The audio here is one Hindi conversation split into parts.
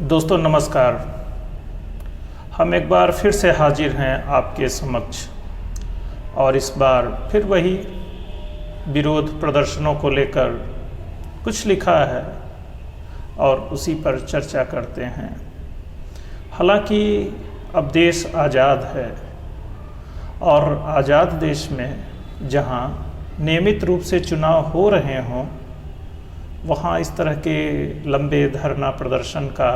दोस्तों नमस्कार। हम एक बार फिर से हाजिर हैं आपके समक्ष और इस बार फिर वही विरोध प्रदर्शनों को लेकर कुछ लिखा है और उसी पर चर्चा करते हैं। हालांकि अब देश आज़ाद है और आज़ाद देश में जहां नियमित रूप से चुनाव हो रहे हों वहाँ इस तरह के लंबे धरना प्रदर्शन का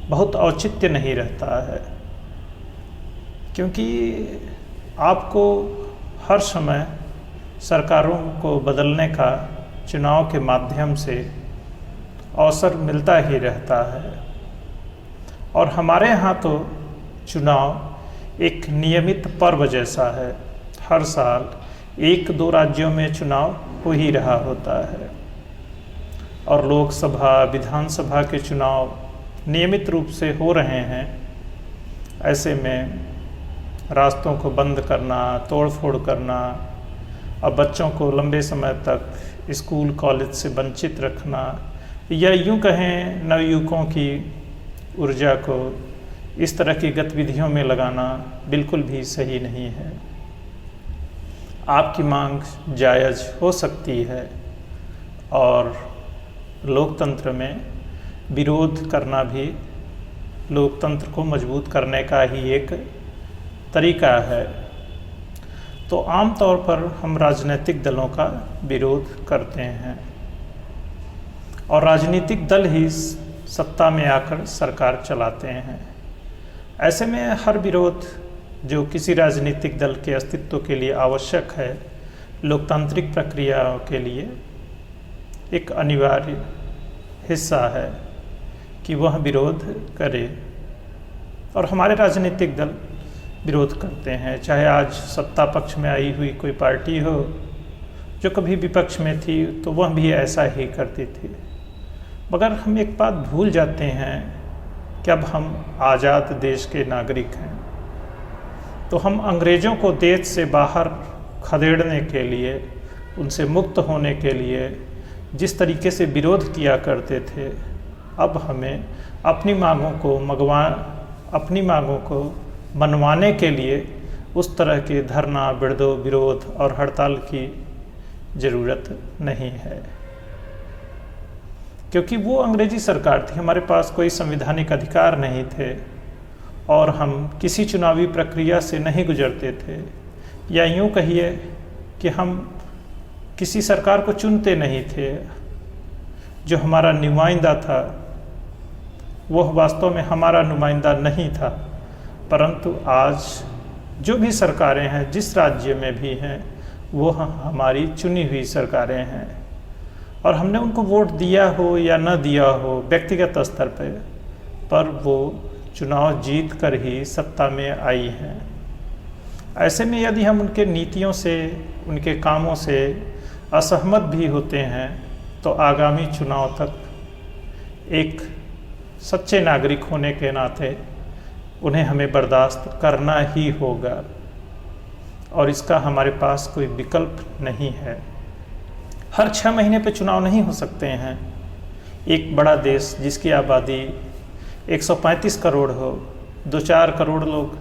बहुत औचित्य नहीं रहता है, क्योंकि आपको हर समय सरकारों को बदलने का चुनाव के माध्यम से अवसर मिलता ही रहता है। और हमारे यहाँ तो चुनाव एक नियमित पर्व जैसा है। हर साल एक दो राज्यों में चुनाव हो ही रहा होता है और लोकसभा विधानसभा के चुनाव नियमित रूप से हो रहे हैं। ऐसे में रास्तों को बंद करना, तोड़ फोड़ करना, अब बच्चों को लंबे समय तक स्कूल कॉलेज से वंचित रखना या यूं कहें नवयुवकों की ऊर्जा को इस तरह की गतिविधियों में लगाना बिल्कुल भी सही नहीं है। आपकी मांग जायज़ हो सकती है और लोकतंत्र में विरोध करना भी लोकतंत्र को मजबूत करने का ही एक तरीका है। तो आम तौर पर हम राजनीतिक दलों का विरोध करते हैं और राजनीतिक दल ही सत्ता में आकर सरकार चलाते हैं। ऐसे में हर विरोध जो किसी राजनीतिक दल के अस्तित्व के लिए आवश्यक है, लोकतांत्रिक प्रक्रियाओं के लिए एक अनिवार्य हिस्सा है कि वह विरोध करे और हमारे राजनीतिक दल विरोध करते हैं। चाहे आज सत्ता पक्ष में आई हुई कोई पार्टी हो, जो कभी विपक्ष में थी तो वह भी ऐसा ही करती थी। मगर हम एक बात भूल जाते हैं कि अब हम आज़ाद देश के नागरिक हैं, तो हम अंग्रेज़ों को देश से बाहर खदेड़ने के लिए, उनसे मुक्त होने के लिए जिस तरीके से विरोध किया करते थे, अब हमें अपनी मांगों को मनवाने के लिए उस तरह के धरना, विरोध और हड़ताल की ज़रूरत नहीं है, क्योंकि वो अंग्रेजी सरकार थी। हमारे पास कोई संवैधानिक अधिकार नहीं थे और हम किसी चुनावी प्रक्रिया से नहीं गुजरते थे, या यूँ कहिए कि हम किसी सरकार को चुनते नहीं थे। जो हमारा नुमाइंदा था वह वास्तव में हमारा नुमाइंदा नहीं था, परंतु आज जो भी सरकारें हैं, जिस राज्य में भी हैं, वो हमारी चुनी हुई सरकारें हैं और हमने उनको वोट दिया हो या न दिया हो व्यक्तिगत स्तर पर वो चुनाव जीत कर ही सत्ता में आई हैं। ऐसे में यदि हम उनके नीतियों से, उनके कामों से असहमत भी होते हैं तो आगामी चुनाव तक एक सच्चे नागरिक होने के नाते उन्हें हमें बर्दाश्त करना ही होगा और इसका हमारे पास कोई विकल्प नहीं है। हर 6 महीने पे चुनाव नहीं हो सकते हैं। एक बड़ा देश जिसकी आबादी 135 करोड़ हो, 2-4 करोड़ लोग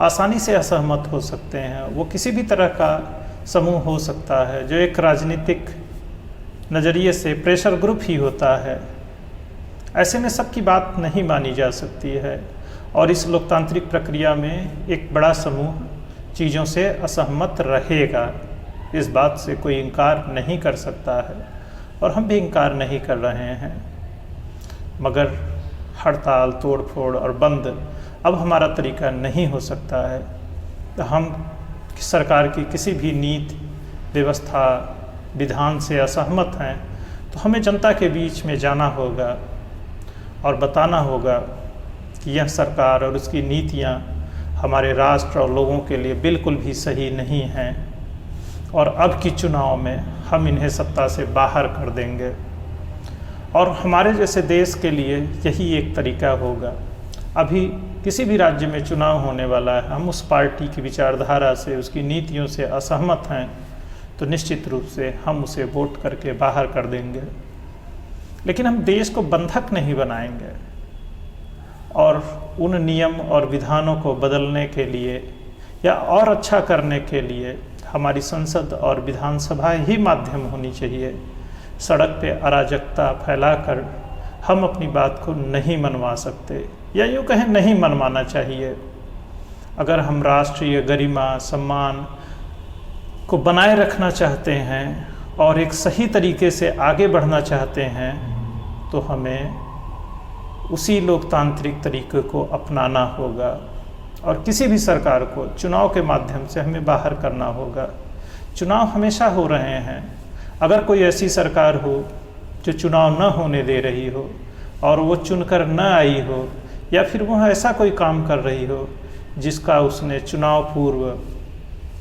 आसानी से असहमत हो सकते हैं। वो किसी भी तरह का समूह हो सकता है जो एक राजनीतिक नज़रिए से प्रेशर ग्रुप ही होता है। ऐसे में सबकी बात नहीं मानी जा सकती है और इस लोकतांत्रिक प्रक्रिया में एक बड़ा समूह चीज़ों से असहमत रहेगा। इस बात से कोई इनकार नहीं कर सकता है और हम भी इनकार नहीं कर रहे हैं। मगर हड़ताल, तोड़ फोड़ और बंद अब हमारा तरीका नहीं हो सकता है। तो हम सरकार की किसी भी नीति, व्यवस्था, विधान से असहमत हैं तो हमें जनता के बीच में जाना होगा और बताना होगा कि यह सरकार और उसकी नीतियां हमारे राष्ट्र और लोगों के लिए बिल्कुल भी सही नहीं हैं और अब की चुनाव में हम इन्हें सत्ता से बाहर कर देंगे और हमारे जैसे देश के लिए यही एक तरीका होगा। अभी किसी भी राज्य में चुनाव होने वाला है, हम उस पार्टी की विचारधारा से, उसकी नीतियों से असहमत हैं तो निश्चित रूप से हम उसे वोट करके बाहर कर देंगे। लेकिन हम देश को बंधक नहीं बनाएंगे। और उन नियम और विधानों को बदलने के लिए या और अच्छा करने के लिए हमारी संसद और विधानसभा ही माध्यम होनी चाहिए। सड़क पे अराजकता फैलाकर हम अपनी बात को नहीं मनवा सकते, या यूँ कहें नहीं मनवाना चाहिए। अगर हम राष्ट्रीय गरिमा सम्मान को बनाए रखना चाहते हैं और एक सही तरीके से आगे बढ़ना चाहते हैं तो हमें उसी लोकतांत्रिक तरीके को अपनाना होगा और किसी भी सरकार को चुनाव के माध्यम से हमें बाहर करना होगा। चुनाव हमेशा हो रहे हैं। अगर कोई ऐसी सरकार हो जो चुनाव न होने दे रही हो और वो चुनकर न आई हो, या फिर वह ऐसा कोई काम कर रही हो जिसका उसने चुनाव पूर्व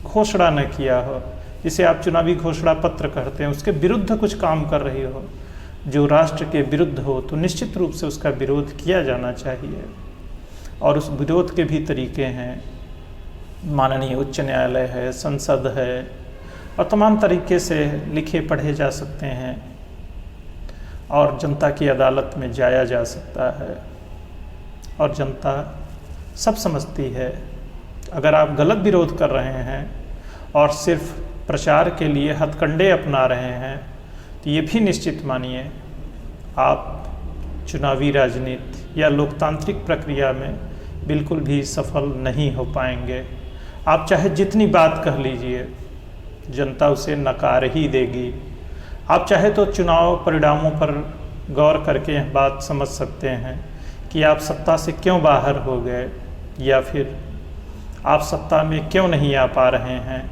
घोषणा न किया हो, जिसे आप चुनावी घोषणा पत्र कहते हैं, उसके विरुद्ध कुछ काम कर रही हो जो राष्ट्र के विरुद्ध हो, तो निश्चित रूप से उसका विरोध किया जाना चाहिए। और उस विरोध के भी तरीके हैं, माननीय उच्च न्यायालय है, संसद है, और तमाम तरीके से लिखे पढ़े जा सकते हैं और जनता की अदालत में जाया जा सकता है और जनता सब समझती है। अगर आप गलत विरोध कर रहे हैं और सिर्फ प्रचार के लिए हथकंडे अपना रहे हैं तो ये भी निश्चित मानिए आप चुनावी राजनीति या लोकतांत्रिक प्रक्रिया में बिल्कुल भी सफल नहीं हो पाएंगे। आप चाहे जितनी बात कह लीजिए, जनता उसे नकार ही देगी। आप चाहे तो चुनाव परिणामों पर गौर करके यह बात समझ सकते हैं कि आप सत्ता से क्यों बाहर हो गए या फिर आप सत्ता में क्यों नहीं आ पा रहे हैं।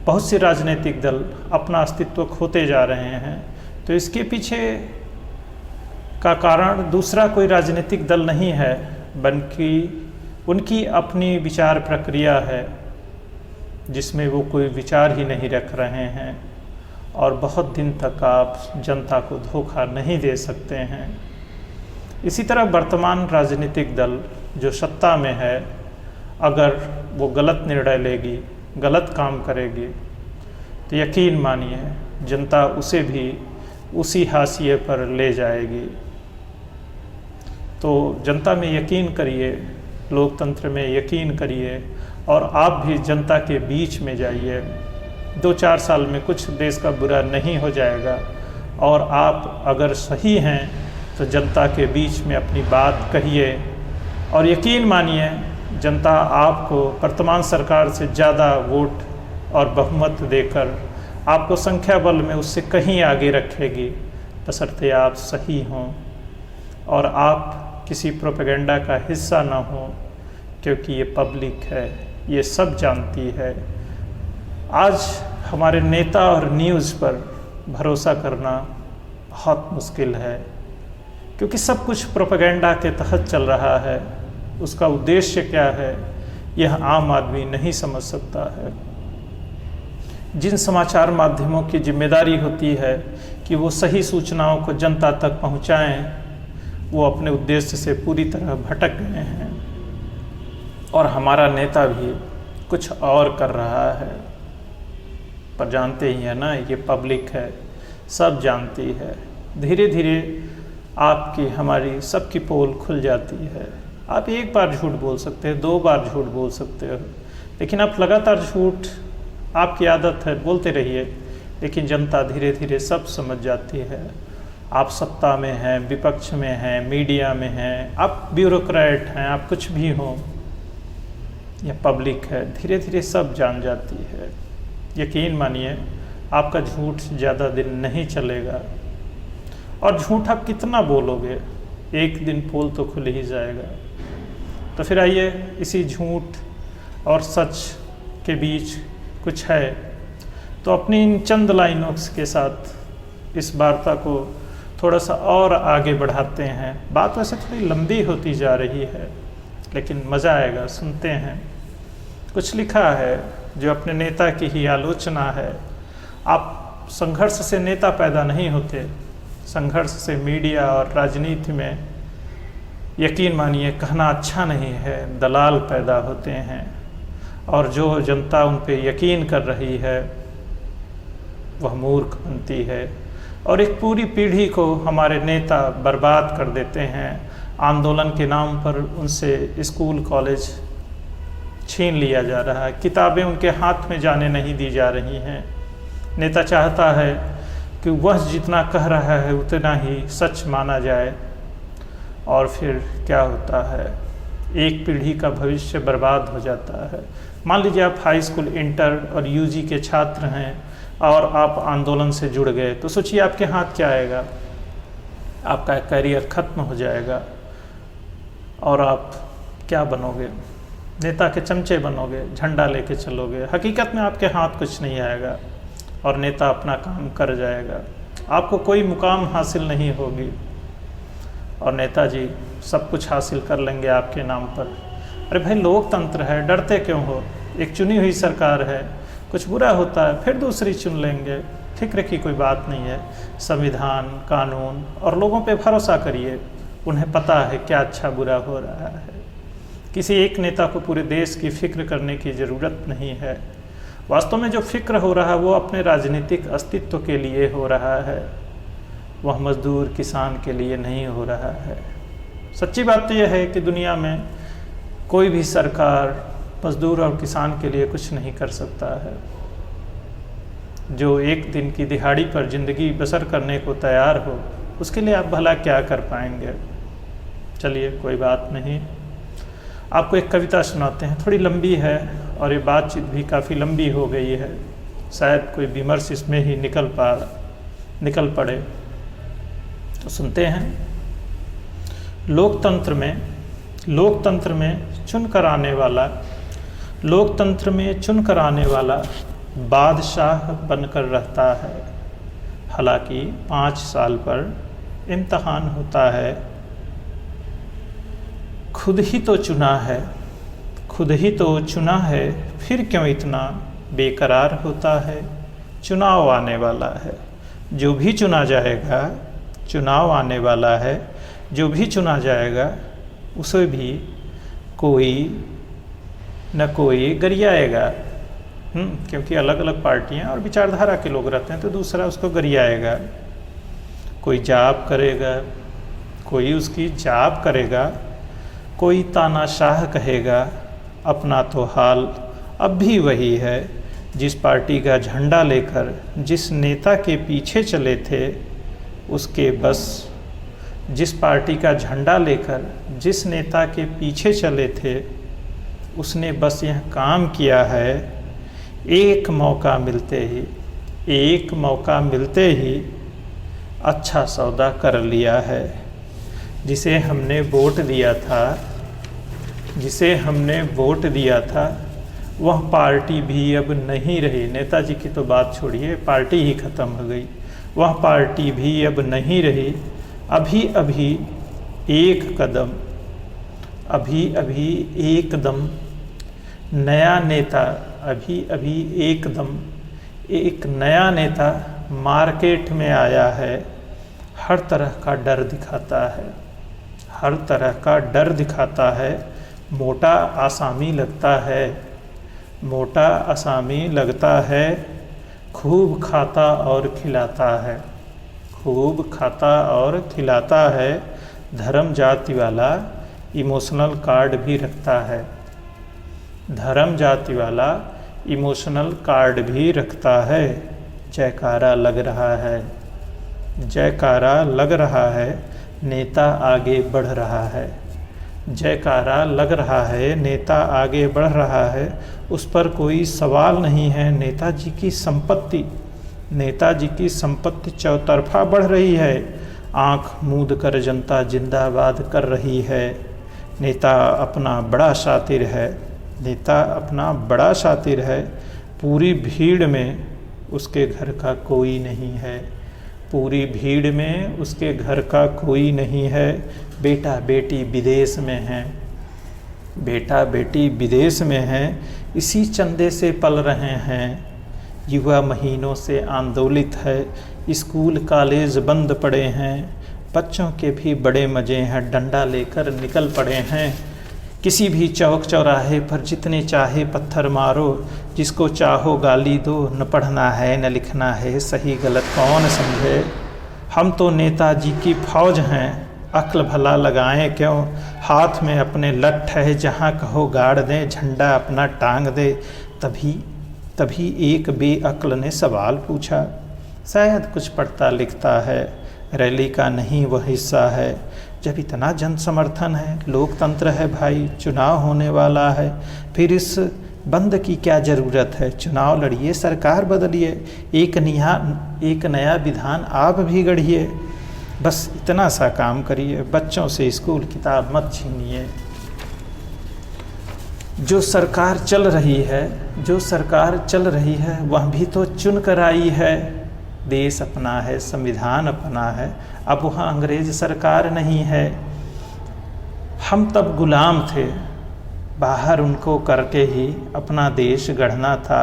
बहुत से राजनीतिक दल अपना अस्तित्व खोते जा रहे हैं, तो इसके पीछे का कारण दूसरा कोई राजनीतिक दल नहीं है, बल्कि उनकी अपनी विचार प्रक्रिया है जिसमें वो कोई विचार ही नहीं रख रहे हैं और बहुत दिन तक आप जनता को धोखा नहीं दे सकते हैं। इसी तरह वर्तमान राजनीतिक दल जो सत्ता में है, अगर वो गलत निर्णय लेगी, गलत काम करेगी, तो यकीन मानिए जनता उसे भी उसी हाशिए पर ले जाएगी। तो जनता में यकीन करिए, लोकतंत्र में यकीन करिए और आप भी जनता के बीच में जाइए। 2-4 साल में कुछ देश का बुरा नहीं हो जाएगा और आप अगर सही हैं तो जनता के बीच में अपनी बात कहिए और यकीन मानिए जनता आपको वर्तमान सरकार से ज़्यादा वोट और बहुमत देकर आपको संख्या बल में उससे कहीं आगे रखेगी, बशर्ते आप सही हों और आप किसी प्रोपेगेंडा का हिस्सा ना हो, क्योंकि ये पब्लिक है, ये सब जानती है। आज हमारे नेता और न्यूज़ पर भरोसा करना बहुत मुश्किल है, क्योंकि सब कुछ प्रोपेगेंडा के तहत चल रहा है। उसका उद्देश्य क्या है यह आम आदमी नहीं समझ सकता है। जिन समाचार माध्यमों की जिम्मेदारी होती है कि वो सही सूचनाओं को जनता तक पहुंचाएं, वो अपने उद्देश्य से पूरी तरह भटक गए हैं और हमारा नेता भी कुछ और कर रहा है। पर जानते ही हैं ना, ये पब्लिक है, सब जानती है। धीरे धीरे आपकी हमारी सबकी पोल खुल जाती है। आप एक बार झूठ बोल सकते हैं, 2 बार झूठ बोल सकते हो, लेकिन आप लगातार झूठ, आपकी आदत है, बोलते रहिए, लेकिन जनता धीरे धीरे सब समझ जाती है। आप सत्ता में हैं, विपक्ष में हैं, मीडिया में हैं, आप ब्यूरोक्रेट हैं, आप कुछ भी हों, यह पब्लिक है, धीरे धीरे सब जान जाती है। यकीन मानिए आपका झूठ ज़्यादा दिन नहीं चलेगा और झूठ आप कितना बोलोगे, एक दिन पोल तो खुल ही जाएगा। तो फिर आइए इसी झूठ और सच के बीच कुछ है, तो अपनी इन चंद लाइनों के साथ इस वार्ता को थोड़ा सा और आगे बढ़ाते हैं। बात वैसे थोड़ी लंबी होती जा रही है, लेकिन मज़ा आएगा, सुनते हैं। कुछ लिखा है जो अपने नेता की ही आलोचना है। आप संघर्ष से नेता पैदा नहीं होते, संघर्ष से मीडिया और राजनीति में, यकीन मानिए कहना अच्छा नहीं है, दलाल पैदा होते हैं। और जो जनता उन पे यकीन कर रही है वह मूर्ख बनती है और एक पूरी पीढ़ी को हमारे नेता बर्बाद कर देते हैं। आंदोलन के नाम पर उनसे स्कूल कॉलेज छीन लिया जा रहा है, किताबें उनके हाथ में जाने नहीं दी जा रही हैं। नेता चाहता है कि वह जितना कह रहा है उतना ही सच माना जाए, और फिर क्या होता है, एक पीढ़ी का भविष्य बर्बाद हो जाता है। मान लीजिए आप हाई स्कूल, इंटर और यूजी के छात्र हैं और आप आंदोलन से जुड़ गए, तो सोचिए आपके हाथ क्या आएगा। आपका करियर खत्म हो जाएगा और आप क्या बनोगे? नेता के चमचे बनोगे, झंडा लेके चलोगे। हकीकत में आपके हाथ कुछ नहीं आएगा और नेता अपना काम कर जाएगा, आपको कोई मुकाम हासिल नहीं होगी और नेताजी सब कुछ हासिल कर लेंगे आपके नाम पर। अरे भाई, लोकतंत्र है, डरते क्यों हो? एक चुनी हुई सरकार है, कुछ बुरा होता है फिर दूसरी चुन लेंगे, फिक्र की कोई बात नहीं है। संविधान, कानून और लोगों पे भरोसा करिए, उन्हें पता है क्या अच्छा बुरा हो रहा है। किसी एक नेता को पूरे देश की फिक्र करने की ज़रूरत नहीं है। वास्तव में जो फिक्र हो रहा है वो अपने राजनीतिक अस्तित्व के लिए हो रहा है, वह मजदूर किसान के लिए नहीं हो रहा है। सच्ची बात तो यह है कि दुनिया में कोई भी सरकार मजदूर और किसान के लिए कुछ नहीं कर सकता है। जो एक दिन की दिहाड़ी पर ज़िंदगी बसर करने को तैयार हो, उसके लिए आप भला क्या कर पाएंगे? चलिए, कोई बात नहीं, आपको एक कविता सुनाते हैं। थोड़ी लंबी है और ये बातचीत भी काफ़ी लंबी हो गई है, शायद कोई विमर्श इसमें ही निकल पड़े, तो सुनते हैं। लोकतंत्र में चुनकर आने वाला बादशाह बनकर रहता है। हालांकि 5 साल पर इम्तहान होता है। खुद ही तो चुना है, फिर क्यों इतना बेकरार होता है। चुनाव आने वाला है, जो भी चुना जाएगा, चुनाव आने वाला है, जो भी चुना जाएगा उसे भी कोई न कोई गरियाएगा। क्योंकि अलग अलग पार्टियां और विचारधारा के लोग रहते हैं, तो दूसरा उसको गरियाएगा। कोई जाप करेगा, कोई उसकी जाप करेगा, कोई तानाशाह कहेगा। अपना तो हाल अब भी वही है, जिस पार्टी का झंडा लेकर जिस नेता के पीछे चले थे उसके बस। जिस पार्टी का झंडा लेकर जिस नेता के पीछे चले थे उसने बस यह काम किया है, एक मौका मिलते ही अच्छा सौदा कर लिया है। जिसे हमने वोट दिया था वह पार्टी भी अब नहीं रही। नेताजी की तो बात छोड़िए, पार्टी ही ख़त्म हो गई। वह पार्टी भी अब नहीं रही। अभी अभी एकदम एक नया नेता मार्केट में आया है। हर तरह का डर दिखाता है। मोटा आसामी लगता है। खूब खाता और खिलाता है। धर्म जाति वाला इमोशनल कार्ड भी रखता है। जयकारा लग रहा है, नेता आगे बढ़ रहा है। उस पर कोई सवाल नहीं है। नेताजी की संपत्ति चौतरफा बढ़ रही है। आंख मूंद कर जनता जिंदाबाद कर रही है। नेता अपना बड़ा शातिर है। पूरी भीड़ में उसके घर का कोई नहीं है। बेटा बेटी विदेश में हैं। इसी चंदे से पल रहे हैं। युवा महीनों से आंदोलित है। स्कूल कॉलेज बंद पड़े हैं। बच्चों के भी बड़े मज़े हैं। डंडा लेकर निकल पड़े हैं। किसी भी चौक चौराहे पर जितने चाहे पत्थर मारो। जिसको चाहो गाली दो। न पढ़ना है न लिखना है, सही गलत कौन समझे। हम तो नेताजी की फौज हैं। अक्ल भला लगाएं क्यों, हाथ में अपने लठ है, जहाँ कहो गाड़ दें, झंडा अपना टांग दे। तभी एक बेअक्ल ने सवाल पूछा, शायद कुछ पढ़ता लिखता है, रैली का नहीं वह हिस्सा है। जब इतना जन समर्थन है, लोकतंत्र है भाई, चुनाव होने वाला है, फिर इस बंद की क्या ज़रूरत है। चुनाव लड़िए, सरकार बदलिए, एक नया विधान आप भी गढ़िए। बस इतना सा काम करिए, बच्चों से स्कूल किताब मत छीनिए। जो सरकार चल रही है वह भी तो चुन कर आई है। देश अपना है, संविधान अपना है, अब वहाँ अंग्रेज सरकार नहीं है। हम तब गुलाम थे, बाहर उनको करके ही अपना देश गढ़ना था।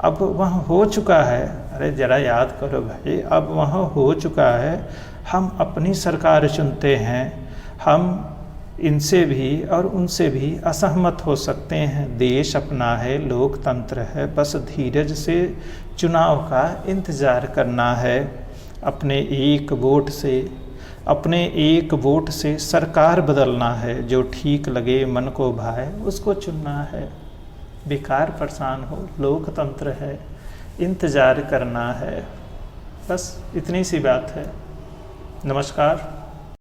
अब वह हो चुका है, अरे ज़रा याद करो भाई, अब वह हो चुका है। हम अपनी सरकार चुनते हैं। हम इनसे भी और उनसे भी असहमत हो सकते हैं। देश अपना है, लोकतंत्र है, बस धीरज से चुनाव का इंतज़ार करना है। अपने एक वोट से सरकार बदलना है। जो ठीक लगे, मन को भाए, उसको चुनना है। बेकार परेशान हो, लोकतंत्र है, इंतज़ार करना है। बस इतनी सी बात है। नमस्कार।